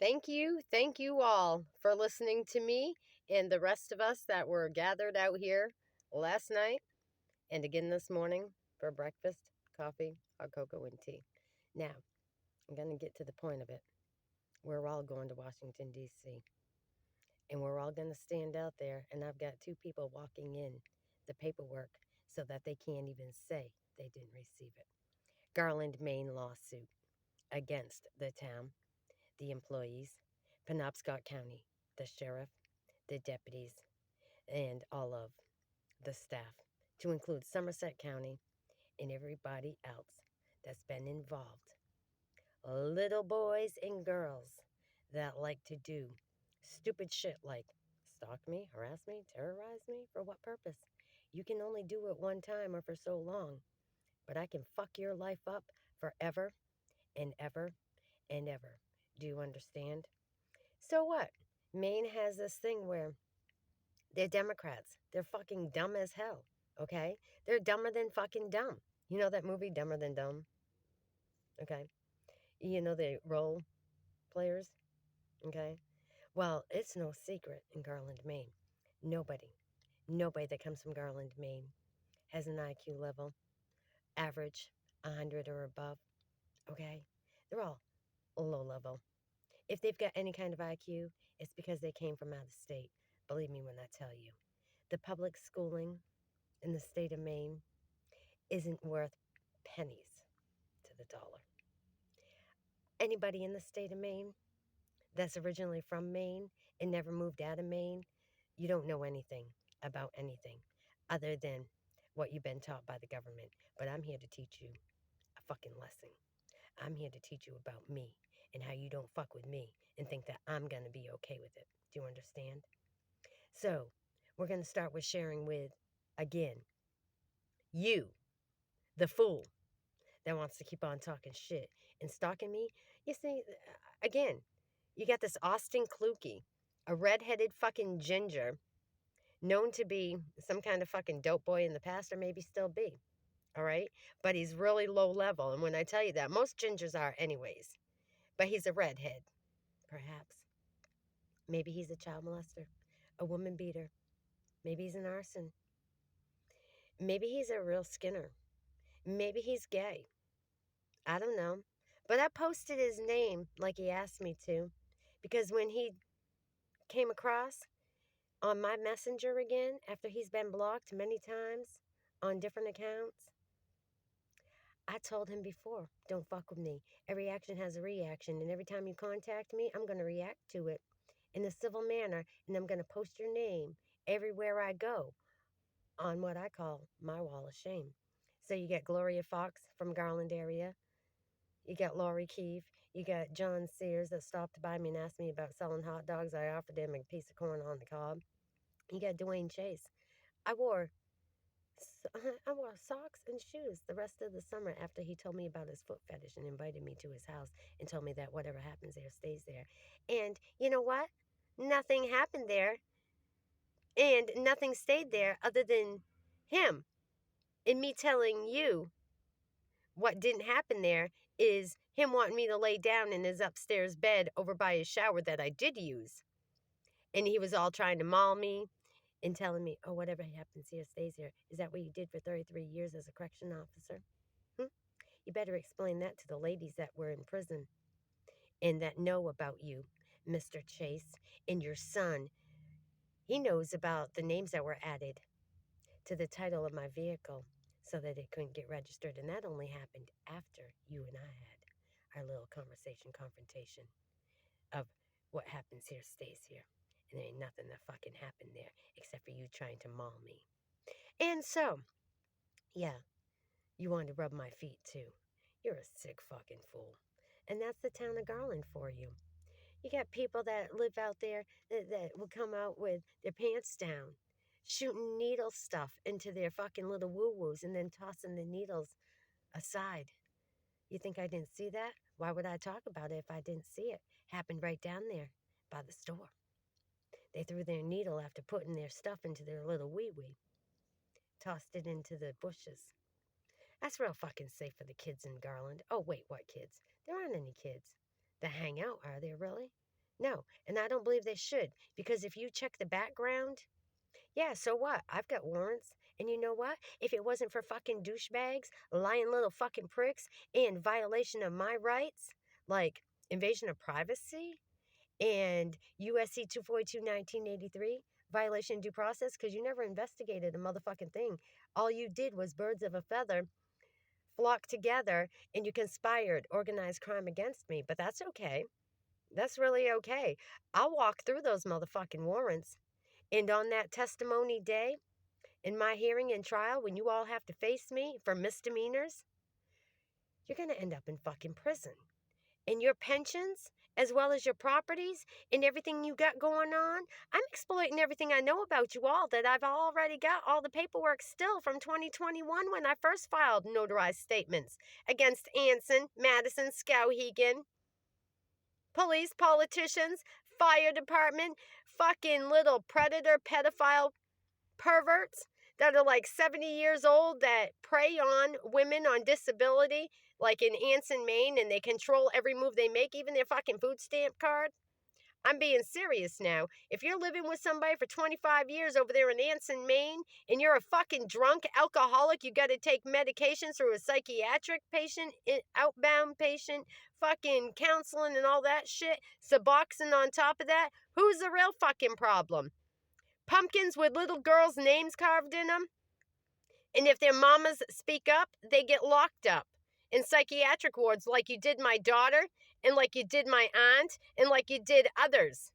Thank you all for listening to me and the rest of us that were gathered out here last night and again this morning for breakfast, coffee, hot cocoa, and tea. Now, I'm going to get to the point of it. We're all going to Washington, D.C., and we're all going to stand out there, and I've got two people walking in the paperwork so that they can't even say they didn't receive it. Garland, Maine lawsuit against the town, the employees, Penobscot County, the sheriff, the deputies, and all of the staff, to include Somerset County and everybody else that's been involved. Little boys and girls that like to do stupid shit like stalk me, harass me, terrorize me. For what purpose? You can only do it one time or for so long, but I can fuck your life up forever and ever and ever. Do you understand? So what? Maine has this thing where they're Democrats. They're fucking dumb as hell, okay? They're dumber than fucking dumb. You know that movie, Dumber Than Dumb? Okay? You know the role players? Okay? Well, it's no secret in Garland, Maine. Nobody that comes from Garland, Maine has an IQ level average 100 or above, okay? They're all low level. If they've got any kind of IQ, it's because they came from out of state. Believe me when I tell you. The public schooling in the state of Maine isn't worth pennies to the dollar. Anybody in the state of Maine that's originally from Maine and never moved out of Maine, you don't know anything about anything other than what you've been taught by the government. But I'm here to teach you a fucking lesson. I'm here to teach you about me and how you don't fuck with me and think that I'm going to be okay with it. Do you understand? So, we're going to start with sharing with, again, you, the fool that wants to keep on talking shit and stalking me. You see, again, you got this Austin Kluge, a redheaded fucking ginger, known to be some kind of fucking dope boy in the past or maybe still be. All right? But he's really low level. And when I tell you that, most gingers are anyways. But he's a redhead, perhaps. Maybe he's a child molester, a woman beater. Maybe he's an arson. Maybe he's a real Skinner. Maybe he's gay. I don't know. But I posted his name like he asked me to, because when he came across on my messenger again, after he's been blocked many times on different accounts, I told him before, don't fuck with me. Every action has a reaction, and every time you contact me, I'm going to react to it in a civil manner, and I'm going to post your name everywhere I go on what I call my wall of shame. So you get Gloria Fox from Garland area. You got Laurie Keefe. You got John Sears that stopped by me and asked me about selling hot dogs. I offered him a piece of corn on the cob. You got Dwayne Chase. I wore socks and shoes the rest of the summer after he told me about his foot fetish and invited me to his house and told me that whatever happens there stays there. And you know what? Nothing happened there and nothing stayed there other than him. And me telling you what didn't happen there is him wanting me to lay down in his upstairs bed over by his shower that I did use. And he was all trying to maul me and telling me, oh, whatever happens here stays here. Is that what you did for 33 years as a correction officer? You better explain that to the ladies that were in prison and that know about you, Mr. Chase, and your son. He knows about the names that were added to the title of my vehicle so that it couldn't get registered. And that only happened after you and I had our little confrontation of what happens here stays here. And there ain't nothing that fucking happened there except for you trying to maul me. And so, yeah, you wanted to rub my feet too. You're a sick fucking fool. And that's the town of Garland for you. You got people that live out there that will come out with their pants down, shooting needle stuff into their fucking little woo-woos and then tossing the needles aside. You think I didn't see that? Why would I talk about it if I didn't see it? Happened right down there by the store. They threw their needle after putting their stuff into their little wee-wee. Tossed it into the bushes. That's real fucking safe for the kids in Garland. Oh, wait, what kids? There aren't any kids that hang out, are there really? No, and I don't believe they should, because if you check the background, yeah, so what? I've got warrants. And you know what? If it wasn't for fucking douchebags, lying little fucking pricks, and violation of my rights, like invasion of privacy and USC 242 1983, violation of due process, because you never investigated a motherfucking thing. All you did was birds of a feather flock together and you conspired organized crime against me. But that's okay. That's really okay. I'll walk through those motherfucking warrants. And on that testimony day, in my hearing and trial, when you all have to face me for misdemeanors, you're going to end up in fucking prison. And your pensions, as well as your properties and everything you got going on, I'm exploiting everything I know about you all that I've already got all the paperwork still from 2021 when I first filed notarized statements against Anson, Madison, Skowhegan, police, politicians, fire department, fucking little predator, pedophile perverts that are like 70 years old that prey on women on disability, like in Anson, Maine, and they control every move they make, even their fucking food stamp card. I'm being serious now. If you're living with somebody for 25 years over there in Anson, Maine, and you're a fucking drunk alcoholic, you got to take medications through a psychiatric patient, outbound patient, fucking counseling and all that shit, Suboxone on top of that, who's the real fucking problem? Pumpkins with little girls' names carved in them. And if their mamas speak up, they get locked up in psychiatric wards like you did my daughter and like you did my aunt and like you did others.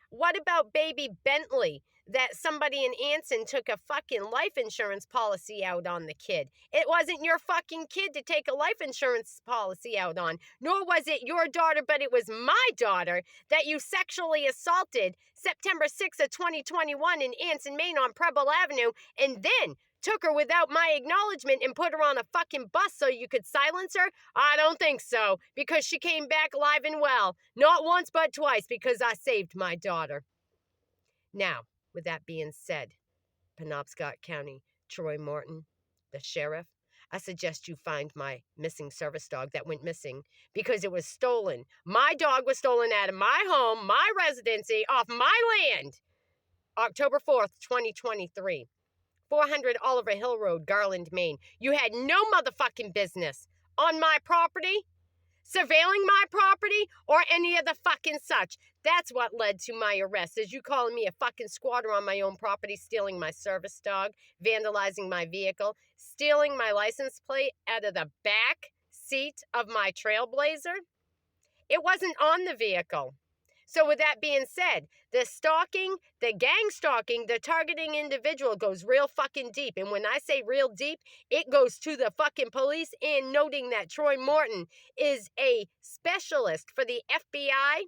What about baby Bentley that somebody in Anson took a fucking life insurance policy out on the kid? It wasn't your fucking kid to take a life insurance policy out on, nor was it your daughter, but it was my daughter that you sexually assaulted September 6th of 2021 in Anson, Maine on Preble Avenue, and then took her without my acknowledgement and put her on a fucking bus so you could silence her? I don't think so, because she came back alive and well. Not once, but twice, because I saved my daughter. Now, with that being said, Penobscot County, Troy Morton, the sheriff, I suggest you find my missing service dog that went missing because it was stolen. My dog was stolen out of my home, my residency, off my land, October 4th, 2023. 400 Oliver Hill Road, Garland, Maine. You had no motherfucking business on my property, surveilling my property, or any of the fucking such. That's what led to my arrest, is you calling me a fucking squatter on my own property, stealing my service dog, vandalizing my vehicle, stealing my license plate out of the back seat of my Trailblazer. It wasn't on the vehicle. So with that being said, the stalking, the gang stalking, the targeting individual goes real fucking deep. And when I say real deep, it goes to the fucking police, and noting that Troy Morton is a specialist for the FBI.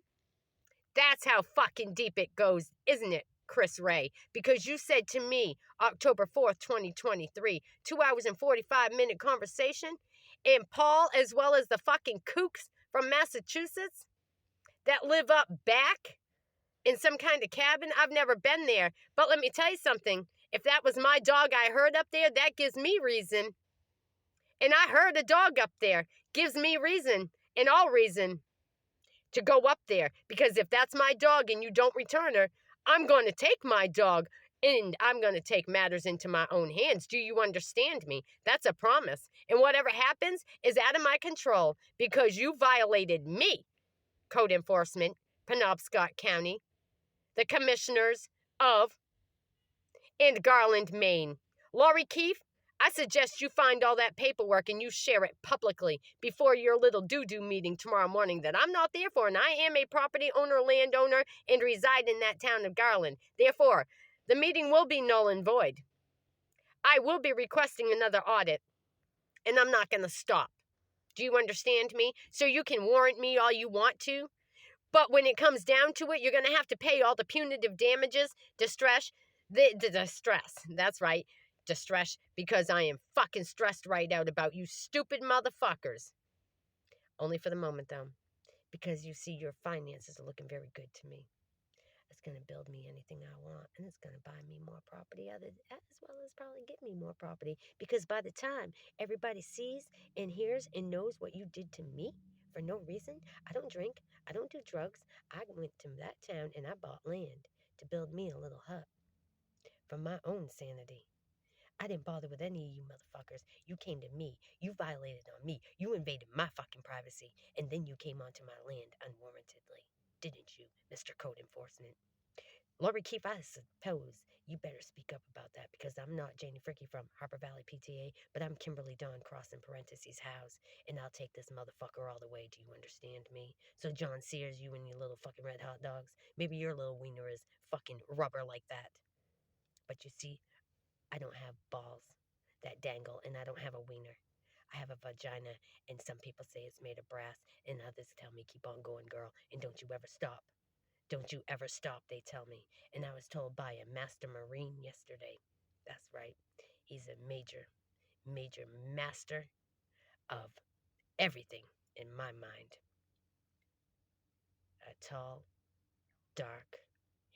That's how fucking deep it goes, isn't it, Chris Ray? Because you said to me, October 4th, 2023, 2 hours and 45-minute conversation, and Paul, as well as the fucking kooks from Massachusetts, that live up back in some kind of cabin. I've never been there. But let me tell you something. If that was my dog I heard up there, that gives me reason. And I heard a dog up there. Gives me reason and all reason to go up there. Because if that's my dog and you don't return her, I'm going to take my dog and I'm going to take matters into my own hands. Do you understand me? That's a promise. And whatever happens is out of my control because you violated me. Code Enforcement, Penobscot County, the commissioners of, and Garland, Maine. Laurie Keefe, I suggest you find all that paperwork and you share it publicly before your little doo-doo meeting tomorrow morning that I'm not there for, and I am a property owner, landowner, and reside in that town of Garland. Therefore, the meeting will be null and void. I will be requesting another audit, and I'm not going to stop. Do you understand me? So you can warrant me all you want to, but when it comes down to it, you're going to have to pay all the punitive damages, distress, the distress. That's right, distress, because I am fucking stressed right out about you stupid motherfuckers. Only for the moment, though, because you see your finances are looking very good to me. It's going to build me anything I want, and it's going to buy me more property, as well as probably get me more property, because by the time everybody sees and hears and knows what you did to me For no reason. I don't drink. I don't do drugs. I went to that town and I bought land to build me a little hut for my own sanity. I didn't bother with any of you motherfuckers. You came to me. You violated on me. You invaded my fucking privacy. And then you came onto my land unwarrantedly. Didn't you, Mr. Code Enforcement? Lori Keefe, I suppose you better speak up about that because I'm not Janie Fricky from Harper Valley PTA, but I'm Kimberly Dawn Cross in parentheses House, and I'll take this motherfucker all the way. Do you understand me? So John Sears, you and your little fucking red hot dogs, maybe your little wiener is fucking rubber like that. But you see, I don't have balls that dangle, and I don't have a wiener. I have a vagina, and some people say it's made of brass, and others tell me keep on going, girl, and don't you ever stop. Don't you ever stop, they tell me. And I was told by a master Marine yesterday. That's right. He's a major master of everything in my mind. A tall, dark,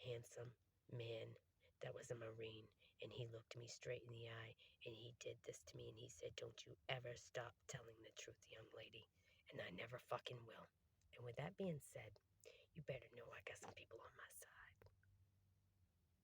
handsome man that was a Marine. And he looked me straight in the eye and he did this to me and he said, don't you ever stop telling the truth, young lady. And I never fucking will. And with that being said, you better know I got some people on my side.